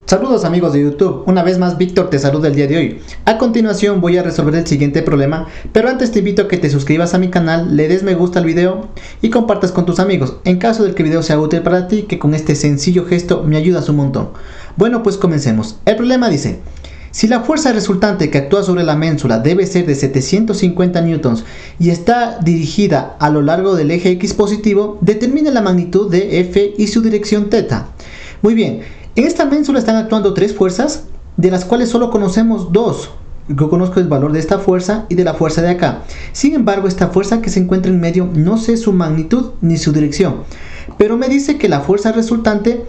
Saludos amigos de YouTube, una vez más Víctor te saluda el día de hoy. A continuación voy a resolver el siguiente problema, pero antes te invito a que te suscribas a mi canal, le des me gusta al video y compartas con tus amigos, en caso de que el video sea útil para ti, que con este sencillo gesto me ayudas un montón. Bueno, pues comencemos. El problema dice: si la fuerza resultante que actúa sobre la ménsula debe ser de 750 newtons y está dirigida a lo largo del eje X positivo, determine la magnitud de F y su dirección θ. Muy bien, en esta ménsula están actuando tres fuerzas, de las cuales solo conocemos dos. Yo conozco el valor de esta fuerza y de la fuerza de acá. Sin embargo, esta fuerza que se encuentra en medio no sé su magnitud ni su dirección, pero me dice que la fuerza resultante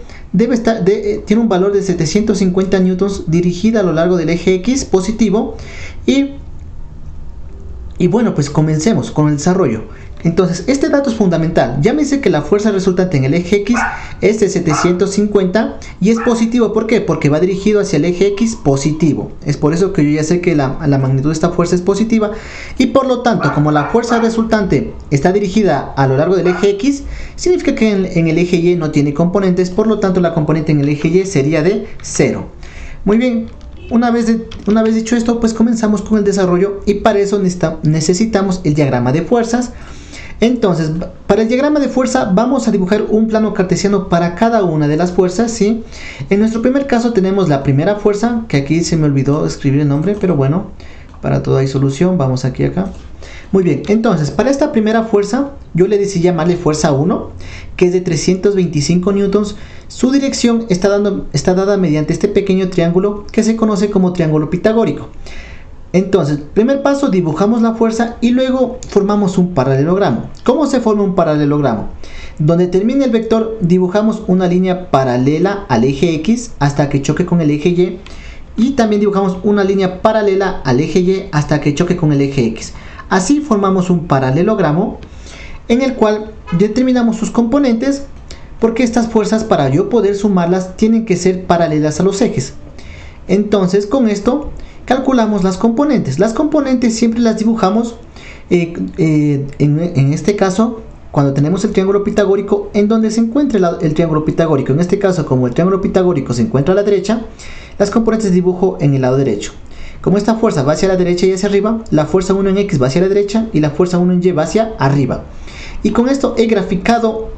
tiene un valor de 750 newtons dirigida a lo largo del eje X positivo y bueno, pues comencemos con el desarrollo. Entonces, este dato es fundamental. Ya me dice que la fuerza resultante en el eje X es de 750 y es positivo. ¿Por qué? Porque va dirigido hacia el eje X positivo. Es por eso que yo ya sé que la magnitud de esta fuerza es positiva. Y por lo tanto, como la fuerza resultante está dirigida a lo largo del eje X, significa que en el eje Y no tiene componentes. Por lo tanto, la componente en el eje Y sería de 0. Muy bien. Una vez dicho esto, pues comenzamos con el desarrollo y para eso necesitamos el diagrama de fuerzas. Entonces, para el diagrama de fuerza vamos a dibujar un plano cartesiano para cada una de las fuerzas, ¿sí? En nuestro primer caso tenemos la primera fuerza, que aquí se me olvidó escribir el nombre, pero bueno, para todo hay solución, vamos acá. Muy bien, entonces, para esta primera fuerza, yo le decidí llamarle fuerza 1, que es de 325 newtons. Su dirección está dada mediante este pequeño triángulo que se conoce como triángulo pitagórico. Entonces, primer paso, dibujamos la fuerza y luego formamos un paralelogramo. ¿Cómo se forma un paralelogramo? Donde termine el vector, dibujamos una línea paralela al eje X hasta que choque con el eje Y. Y también dibujamos una línea paralela al eje Y hasta que choque con el eje X. Así formamos un paralelogramo en el cual determinamos sus componentes, porque estas fuerzas, para yo poder sumarlas, tienen que ser paralelas a los ejes. Entonces, con esto calculamos las componentes. Las componentes siempre las dibujamos en este caso, cuando tenemos el triángulo pitagórico, en donde se encuentra el triángulo pitagórico. En este caso, como el triángulo pitagórico se encuentra a la derecha, las componentes dibujo en el lado derecho. Como esta fuerza va hacia la derecha y hacia arriba, la fuerza 1 en X va hacia la derecha y la fuerza 1 en Y va hacia arriba. Y con esto he graficado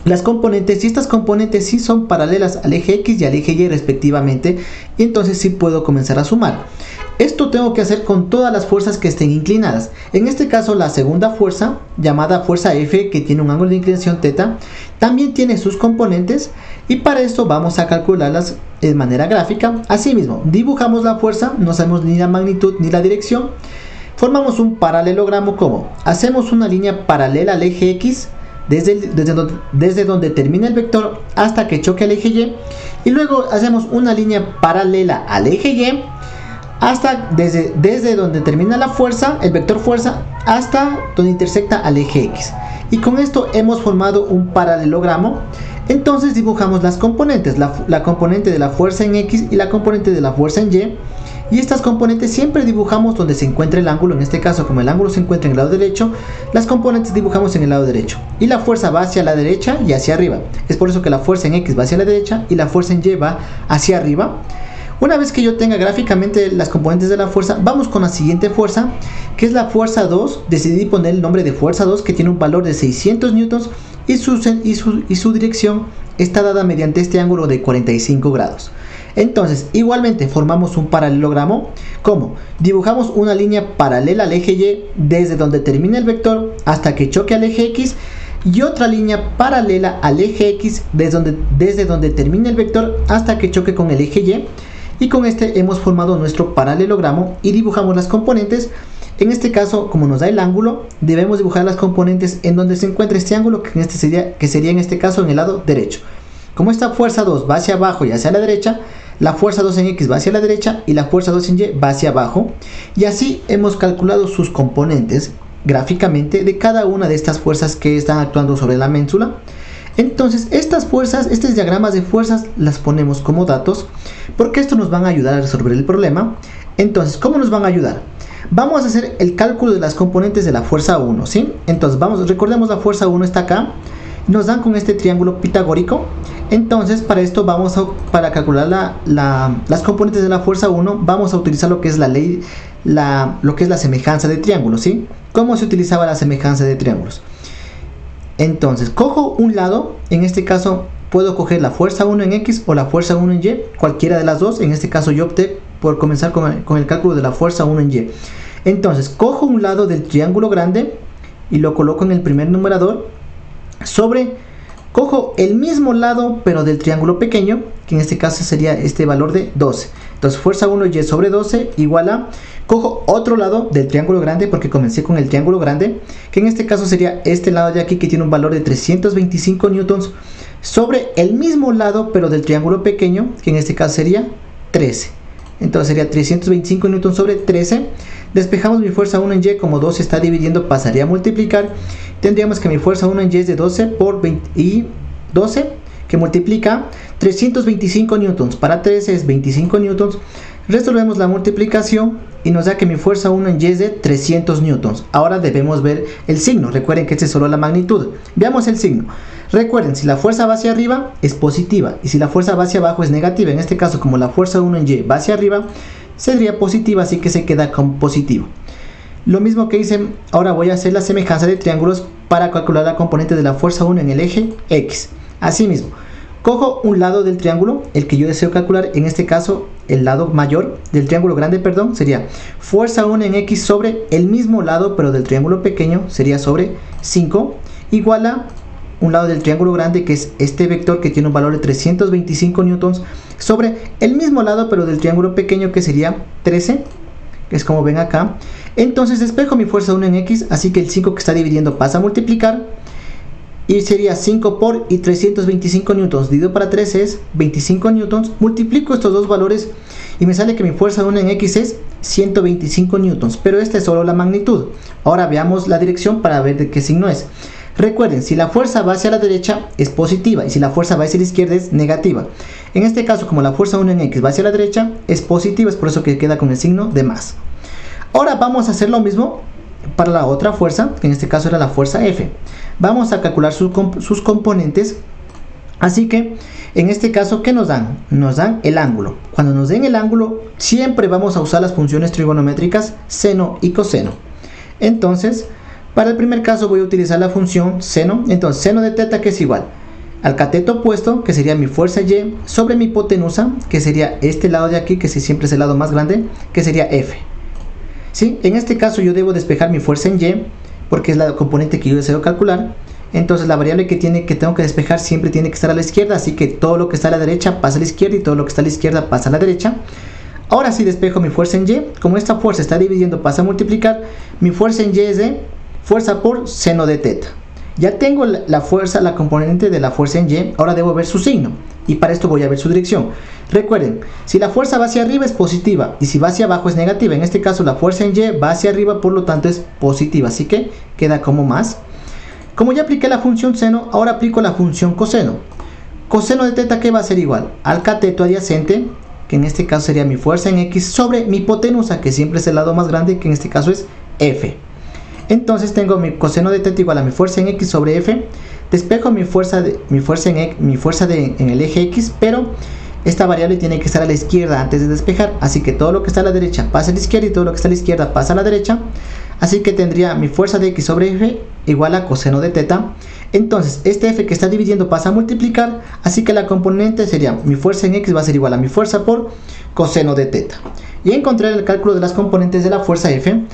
las componentes, y estas componentes sí son paralelas al eje X y al eje Y respectivamente, y entonces sí puedo comenzar a sumar. Esto tengo que hacer con todas las fuerzas que estén inclinadas. En este caso, la segunda fuerza, llamada fuerza F, que tiene un ángulo de inclinación θ, también tiene sus componentes, y para esto vamos a calcularlas de manera gráfica. Asimismo, dibujamos la fuerza, no sabemos ni la magnitud ni la dirección. Formamos un paralelogramo. ¿Cómo? Hacemos una línea paralela al eje X desde donde termina el vector hasta que choque al eje Y, y luego hacemos una línea paralela al eje Y hasta desde donde termina la fuerza, el vector fuerza, hasta donde intersecta al eje X, y con esto hemos formado un paralelogramo. Entonces dibujamos las componentes, la componente de la fuerza en X y la componente de la fuerza en Y. Y estas componentes siempre dibujamos donde se encuentra el ángulo. En este caso, como el ángulo se encuentra en el lado derecho, las componentes dibujamos en el lado derecho. Y la fuerza va hacia la derecha y hacia arriba. Es por eso que la fuerza en X va hacia la derecha y la fuerza en Y va hacia arriba. Una vez que yo tenga gráficamente las componentes de la fuerza, vamos con la siguiente fuerza, que es la fuerza 2. Decidí poner el nombre de fuerza 2, que tiene un valor de 600 newtons y su dirección está dada mediante este ángulo de 45 grados. Entonces, igualmente formamos un paralelogramo. ¿Cómo? Dibujamos una línea paralela al eje Y desde donde termina el vector hasta que choque al eje X, y otra línea paralela al eje X desde donde termina el vector hasta que choque con el eje Y. Y con este hemos formado nuestro paralelogramo y dibujamos las componentes. En este caso, como nos da el ángulo, debemos dibujar las componentes en donde se encuentra este ángulo, que sería en este caso en el lado derecho. Como esta fuerza 2 va hacia abajo y hacia la derecha, la fuerza 2 en X va hacia la derecha y la fuerza 2 en Y va hacia abajo. Y así hemos calculado sus componentes gráficamente de cada una de estas fuerzas que están actuando sobre la ménsula. Entonces, estas fuerzas, estos diagramas de fuerzas, las ponemos como datos, porque esto nos van a ayudar a resolver el problema. Entonces, ¿cómo nos van a ayudar? Vamos a hacer el cálculo de las componentes de la fuerza 1, ¿sí? Entonces, recordemos, la fuerza 1 está acá. nos dan con este triángulo pitagórico. Entonces para esto para calcular las componentes de la fuerza 1 vamos a utilizar lo que es lo que es la semejanza de triángulos, ¿sí? ¿Cómo se utilizaba la semejanza de triángulos? Entonces cojo un lado, en este caso puedo coger la fuerza 1 en X o la fuerza 1 en Y, cualquiera de las dos. En este caso yo opté por comenzar con el cálculo de la fuerza 1 en Y. Entonces cojo un lado del triángulo grande y lo coloco en el primer numerador cojo el mismo lado pero del triángulo pequeño, que en este caso sería este valor de 12. Entonces fuerza 1y sobre 12 igual a, cojo otro lado del triángulo grande porque comencé con el triángulo grande, que en este caso sería este lado de aquí, que tiene un valor de 325 newtons, sobre el mismo lado pero del triángulo pequeño, que en este caso sería 13. Entonces sería 325 newtons sobre 13. Despejamos mi fuerza 1 en Y, como 12 está dividiendo pasaría a multiplicar. Tendríamos que mi fuerza 1 en Y es de 12 por 20 y 12, que multiplica 325 newtons. Para 13 es 25 newtons. Resolvemos la multiplicación y nos da que mi fuerza 1 en Y es de 300 newtons. Ahora debemos ver el signo. Recuerden que este es solo la magnitud. Veamos el signo. Recuerden, si la fuerza va hacia arriba es positiva y si la fuerza va hacia abajo es negativa. En este caso, como la fuerza 1 en Y va hacia arriba, sería positiva, así que se queda como positivo. Lo mismo que hice, ahora voy a hacer la semejanza de triángulos para calcular la componente de la fuerza 1 en el eje X. Asimismo, cojo un lado del triángulo, el que yo deseo calcular, en este caso el lado mayor del triángulo grande, perdón, sería fuerza 1 en X sobre el mismo lado pero del triángulo pequeño, sería sobre 5, igual a un lado del triángulo grande, que es este vector que tiene un valor de 325 newtons, sobre el mismo lado pero del triángulo pequeño, que sería 13, que es como ven acá. Entonces despejo mi fuerza 1 en X, así que el 5 que está dividiendo pasa a multiplicar y sería 5 por y 325 newtons dividido para 13 es 25 newtons. Multiplico estos dos valores y me sale que mi fuerza 1 en X es 125 newtons, pero esta es solo la magnitud. Ahora veamos la dirección para ver de qué signo es. Recuerden, si la fuerza va hacia la derecha es positiva y si la fuerza va hacia la izquierda es negativa. En este caso, como la fuerza 1 en X va hacia la derecha es positiva, es por eso que queda con el signo de más. Ahora vamos a hacer lo mismo para la otra fuerza, que en este caso era la fuerza F. Vamos a calcular sus componentes. Así que en este caso, ¿qué nos dan? Nos dan el ángulo. Cuando nos den el ángulo, siempre vamos a usar las funciones trigonométricas seno y coseno. Entonces, para el primer caso voy a utilizar la función seno. Entonces, seno de teta, que es igual al cateto opuesto, que sería mi fuerza Y, sobre mi hipotenusa, que sería este lado de aquí, que siempre es el lado más grande, que sería F. ¿Sí? En este caso yo debo despejar mi fuerza en Y, porque es la componente que yo deseo calcular. Entonces la variable que tengo que despejar siempre tiene que estar a la izquierda, así que todo lo que está a la derecha pasa a la izquierda y todo lo que está a la izquierda pasa a la derecha. Ahora sí despejo mi fuerza en Y. Como esta fuerza está dividiendo, pasa a multiplicar. Mi fuerza en Y es de fuerza por seno de teta. Ya tengo la componente de la fuerza en Y. Ahora debo ver su signo y para esto voy a ver su dirección. Recuerden, si la fuerza va hacia arriba es positiva y si va hacia abajo es negativa. En este caso la fuerza en Y va hacia arriba, por lo tanto es positiva, así que queda como más. Como ya apliqué la función seno, ahora aplico la función coseno. Coseno de teta, que va a ser igual al cateto adyacente, que en este caso sería mi fuerza en X, sobre mi hipotenusa, que siempre es el lado más grande, que en este caso es F. Entonces tengo mi coseno de teta igual a mi fuerza en X sobre F. Despejo mi fuerza en el eje X, pero esta variable tiene que estar a la izquierda antes de despejar, así que todo lo que está a la derecha pasa a la izquierda y todo lo que está a la izquierda pasa a la derecha. Así que tendría mi fuerza de X sobre F igual a coseno de teta. Entonces este F que está dividiendo pasa a multiplicar, así que la componente sería mi fuerza en X va a ser igual a mi fuerza por coseno de teta. Y encontré el cálculo de las componentes de la fuerza F.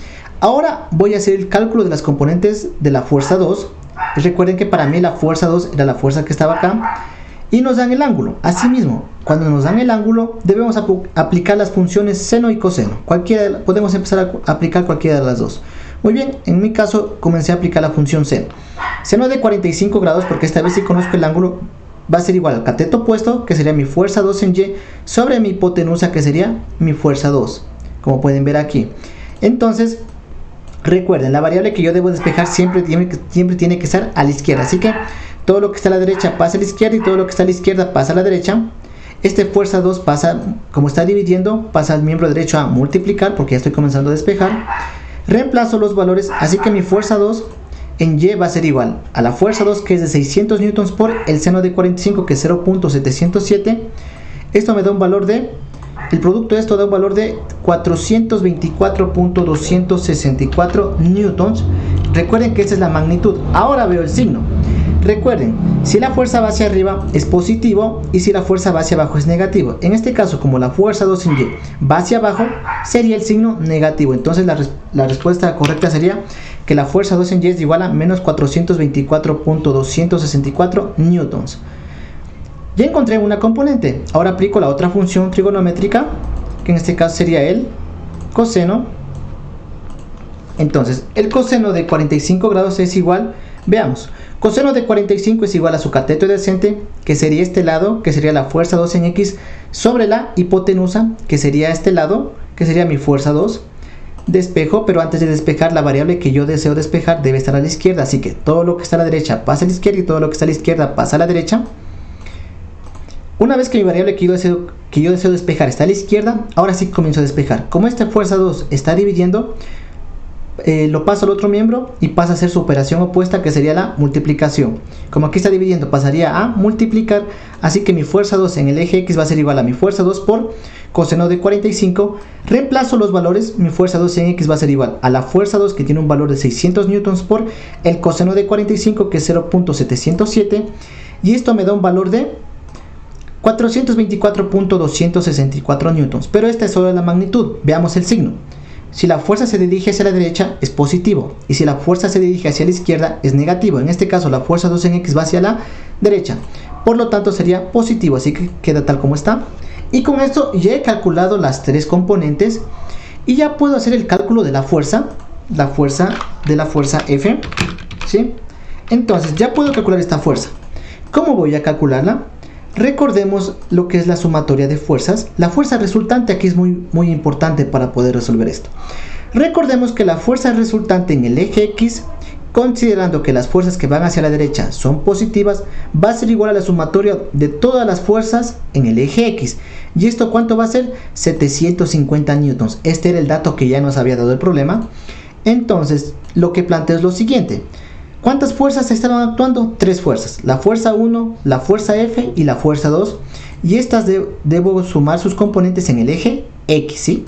Ahora voy a hacer el cálculo de las componentes de la fuerza 2. Recuerden que para mí la fuerza 2 era la fuerza que estaba acá. Y nos dan el ángulo. Asimismo, cuando nos dan el ángulo, debemos aplicar las funciones seno y coseno. Podemos empezar a aplicar cualquiera de las dos. Muy bien, en mi caso comencé a aplicar la función seno. Seno de 45 grados, porque esta vez sí conozco el ángulo, va a ser igual al cateto opuesto, que sería mi fuerza 2 en Y, sobre mi hipotenusa, que sería mi fuerza 2, como pueden ver aquí. Entonces, recuerden, la variable que yo debo despejar siempre tiene que estar a la izquierda, así que todo lo que está a la derecha pasa a la izquierda y todo lo que está a la izquierda pasa a la derecha. Este fuerza 2 pasa, como está dividiendo, pasa al miembro derecho a multiplicar, porque ya estoy comenzando a despejar. Reemplazo los valores, así que mi fuerza 2 en Y va a ser igual a la fuerza 2, que es de 600 newtons, por el seno de 45, que es 0.707. Esto me da un valor de, el producto de esto da un valor de 424.264 newtons. Recuerden que esta es la magnitud. Ahora veo el signo. Recuerden, si la fuerza va hacia arriba es positivo y si la fuerza va hacia abajo es negativo. En este caso, como la fuerza 2 en Y va hacia abajo, sería el signo negativo. Entonces la respuesta correcta sería que la fuerza 2 en Y es igual a menos 424.264 newtons. Ya encontré una componente. Ahora aplico la otra función trigonométrica, que en este caso sería el coseno. Entonces, el coseno de 45 grados es igual, veamos, coseno de 45 es igual a su cateto adyacente, que sería este lado, que sería la fuerza 2 en X, sobre la hipotenusa, que sería este lado, que sería mi fuerza 2. Despejo, pero antes de despejar, la variable que yo deseo despejar debe estar a la izquierda, así que todo lo que está a la derecha pasa a la izquierda y todo lo que está a la izquierda pasa a la derecha. Una vez que mi variable que yo deseo despejar está a la izquierda, ahora sí comienzo a despejar. Como esta fuerza 2 está dividiendo, lo paso al otro miembro y pasa a hacer su operación opuesta, que sería la multiplicación. Como aquí está dividiendo, pasaría a multiplicar, así que mi fuerza 2 en el eje X va a ser igual a mi fuerza 2 por coseno de 45. Reemplazo los valores, mi fuerza 2 en X va a ser igual a la fuerza 2, que tiene un valor de 600 newtons, por el coseno de 45, que es 0.707, y esto me da un valor de 424.264 newtons. Pero esta es solo la magnitud. Veamos el signo. Si la fuerza se dirige hacia la derecha es positivo y si la fuerza se dirige hacia la izquierda es negativo. En este caso la fuerza 2 en X va hacia la derecha, por lo tanto sería positivo, así que queda tal como está. Y con esto ya he calculado las tres componentes y ya puedo hacer el cálculo de la fuerza F, ¿sí? Entonces ya puedo calcular esta fuerza. ¿Cómo voy a calcularla? Recordemos lo que es la sumatoria de fuerzas. La fuerza resultante aquí es muy importante para poder resolver esto. Recordemos que la fuerza resultante en el eje X, considerando que las fuerzas que van hacia la derecha son positivas, va a ser igual a la sumatoria de todas las fuerzas en el eje X. ¿Y esto cuánto va a ser? 750 newtons. Este era el dato que ya nos había dado el problema. Entonces, lo que planteo es lo siguiente. ¿Cuántas fuerzas estaban actuando? Tres fuerzas, la fuerza 1, la fuerza F y la fuerza 2, y estas debo sumar sus componentes en el eje X, ¿sí?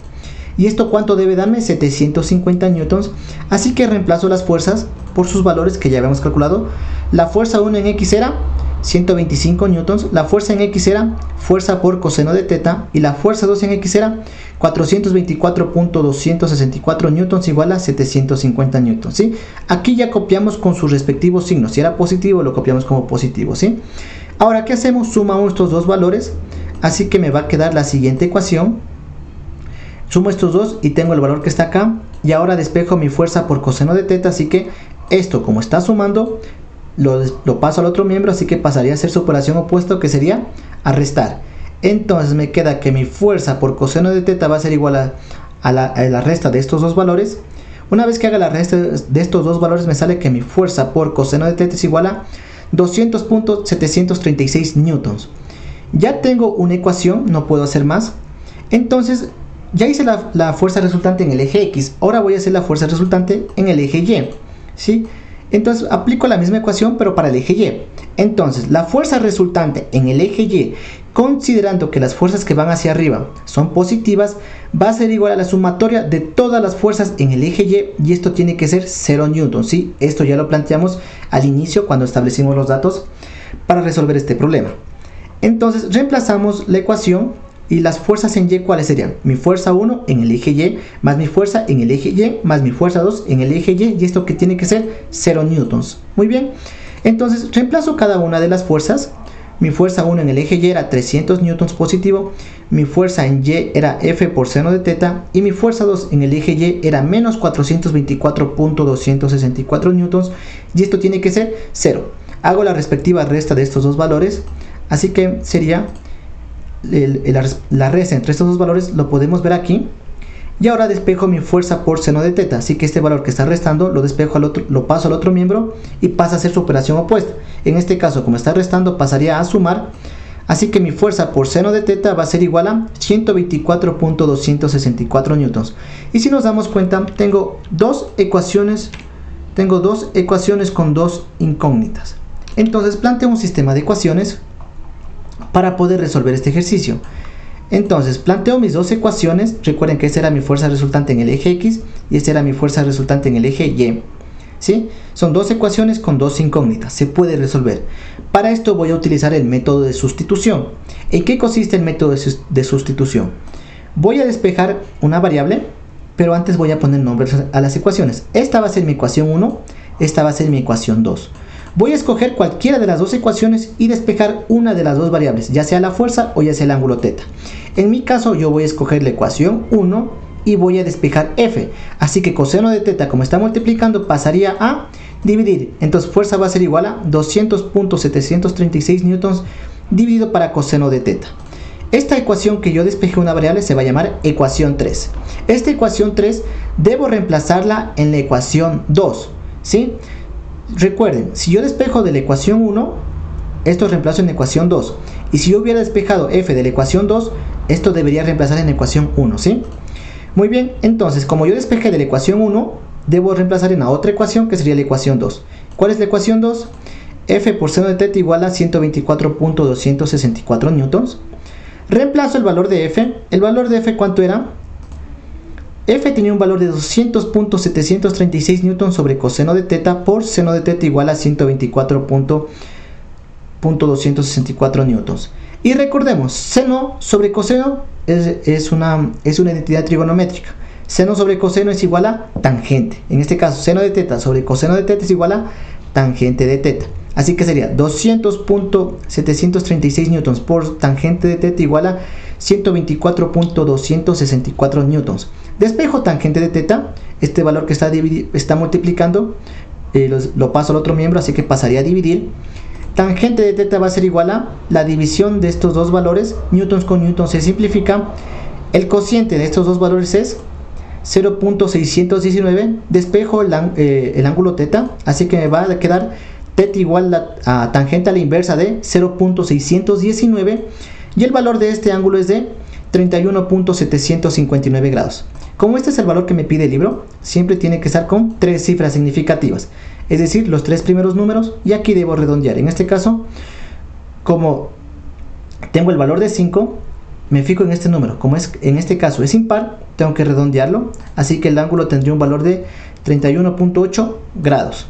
¿Y esto cuánto debe darme? 750 newtons, así que reemplazo las fuerzas por sus valores que ya habíamos calculado. La fuerza 1 en X era 125 newtons, la fuerza en X era fuerza por coseno de teta, y la fuerza 2 en X era 424.264 newtons igual a 750 newtons, ¿sí? Aquí ya copiamos con sus respectivos signos. Si era positivo, lo copiamos como positivo, ¿sí? Ahora, ¿qué hacemos? Sumamos estos dos valores, así que me va a quedar la siguiente ecuación. Sumo estos dos y tengo el valor que está acá, y ahora despejo mi fuerza por coseno de teta, así que esto, como está sumando, lo paso al otro miembro, así que pasaría a ser su operación opuesta, que sería a restar. Entonces me queda que mi fuerza por coseno de teta va a ser igual a la resta de estos dos valores. Una vez que haga la resta de estos dos valores, me sale que mi fuerza por coseno de teta es igual a 200.736 newtons. Ya tengo una ecuación, no puedo hacer más. Entonces ya hice la fuerza resultante en el eje X, ahora voy a hacer la fuerza resultante en el eje Y, ¿sí? Entonces aplico la misma ecuación pero para el eje Y. Entonces la fuerza resultante en el eje Y, considerando que las fuerzas que van hacia arriba son positivas, va a ser igual a la sumatoria de todas las fuerzas en el eje Y, y esto tiene que ser 0 newtons, ¿sí? Esto ya lo planteamos al inicio cuando establecimos los datos para resolver este problema. Entonces reemplazamos la ecuación y las fuerzas en Y, ¿cuáles serían? Mi fuerza 1 en el eje Y, más mi fuerza en el eje Y, más mi fuerza 2 en el eje Y, y esto que tiene que ser 0 newtons. Muy bien, entonces reemplazo cada una de las fuerzas. Mi fuerza 1 en el eje Y era 300 newtons positivo, mi fuerza en Y era F por seno de teta, y mi fuerza 2 en el eje Y era menos 424.264 newtons, y esto tiene que ser 0. Hago la respectiva resta de estos dos valores, así que sería la resta entre estos dos valores, lo podemos ver aquí. Y ahora despejo mi fuerza por seno de teta, así que este valor que está restando lo despejo lo paso al otro miembro y pasa a ser su operación opuesta. En este caso, como está restando, pasaría a sumar, así que mi fuerza por seno de teta va a ser igual a 124.264 newtons. Y si nos damos cuenta, tengo dos ecuaciones tengo dos ecuaciones con dos incógnitas. Entonces planteo un sistema de ecuaciones para poder resolver este ejercicio. Entonces planteo mis dos ecuaciones. Recuerden que esta era mi fuerza resultante en el eje X y esta era mi fuerza resultante en el eje Y, ¿sí? Son dos ecuaciones con dos incógnitas, se puede resolver. Para esto voy a utilizar el método de sustitución. ¿En qué consiste el método de sustitución? Voy a despejar una variable, pero antes voy a poner nombres a las ecuaciones. Esta va a ser mi ecuación 1, esta va a ser mi ecuación 2. Voy a escoger cualquiera de las dos ecuaciones y despejar una de las dos variables, ya sea la fuerza o ya sea el ángulo θ. En mi caso yo voy a escoger la ecuación 1 y voy a despejar f. Así que coseno de θ, como está multiplicando, pasaría a dividir. Entonces fuerza va a ser igual a 200.736 newtons dividido para coseno de θ. Esta ecuación que yo despejé una variable se va a llamar ecuación 3. Esta ecuación 3 debo reemplazarla en la ecuación 2, ¿sí? Recuerden, si yo despejo de la ecuación 1, esto reemplazo en la ecuación 2. Y si yo hubiera despejado f de la ecuación 2, esto debería reemplazar en la ecuación 1, ¿sí? Muy bien, entonces como yo despejé de la ecuación 1, debo reemplazar en la otra ecuación que sería la ecuación 2. ¿Cuál es la ecuación 2? F por seno de θ igual a 124.264 newtons. Reemplazo el valor de f. ¿El valor de f cuánto era? F tenía un valor de 200.736 newtons sobre coseno de θ por seno de θ igual a 124.264 newtons. Y recordemos, seno sobre coseno es una identidad trigonométrica. Seno sobre coseno es igual a tangente. En este caso, seno de θ sobre coseno de θ es igual a tangente de θ. Así que sería 200.736 newtons por tangente de θ igual a 124.264 newtons. Despejo tangente de θ, este valor que está multiplicando, lo paso al otro miembro, así que pasaría a dividir. Tangente de θ va a ser igual a la división de estos dos valores, newtons con newtons se simplifica. El cociente de estos dos valores es 0.619, despejo el ángulo θ, así que me va a quedar θ igual a tangente a la inversa de 0.619 y el valor de este ángulo es de 31.759 grados. Como este es el valor que me pide el libro, siempre tiene que estar con tres cifras significativas, es decir, los tres primeros números, y aquí debo redondear. En este caso, como tengo el valor de 5, me fijo en este número. Como en este caso es impar, tengo que redondearlo, así que el ángulo tendría un valor de 31.8 grados,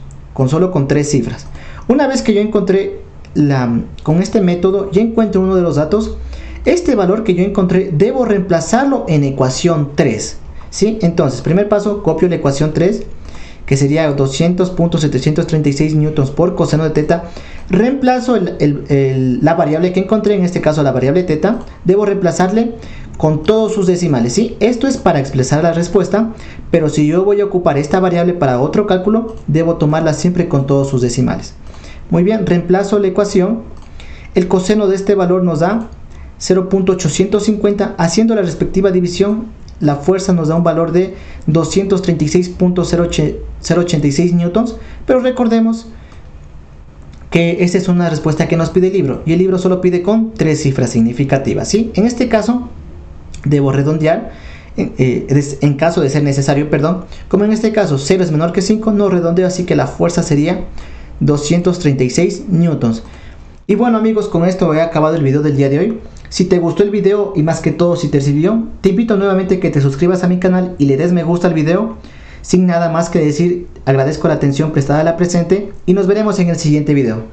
solo con tres cifras. Una vez que yo encontré con este método, ya encuentro uno de los datos. Este valor que yo encontré debo reemplazarlo en ecuación 3, ¿sí? Entonces, primer paso, copio la ecuación 3, que sería 200.736 newtons por coseno de θ. Reemplazo la variable que encontré, en este caso la variable θ, debo reemplazarle con todos sus decimales, ¿sí? Esto es para expresar la respuesta, pero si yo voy a ocupar esta variable para otro cálculo, debo tomarla siempre con todos sus decimales. Muy bien, reemplazo la ecuación. El coseno de este valor nos da 0.850, haciendo la respectiva división, la fuerza nos da un valor de 236.086 newtons, pero recordemos que esta es una respuesta que nos pide el libro, y el libro solo pide con tres cifras significativas, ¿sí? En este caso, debo redondear, en caso de ser necesario, perdón. Como en este caso 0 es menor que 5, no redondeo, así que la fuerza sería 236 newtons. Y bueno amigos, con esto he acabado el video del día de hoy. Si te gustó el video y más que todo si te sirvió, te invito nuevamente a que te suscribas a mi canal y le des me gusta al video. Sin nada más que decir, agradezco la atención prestada a la presente y nos veremos en el siguiente video.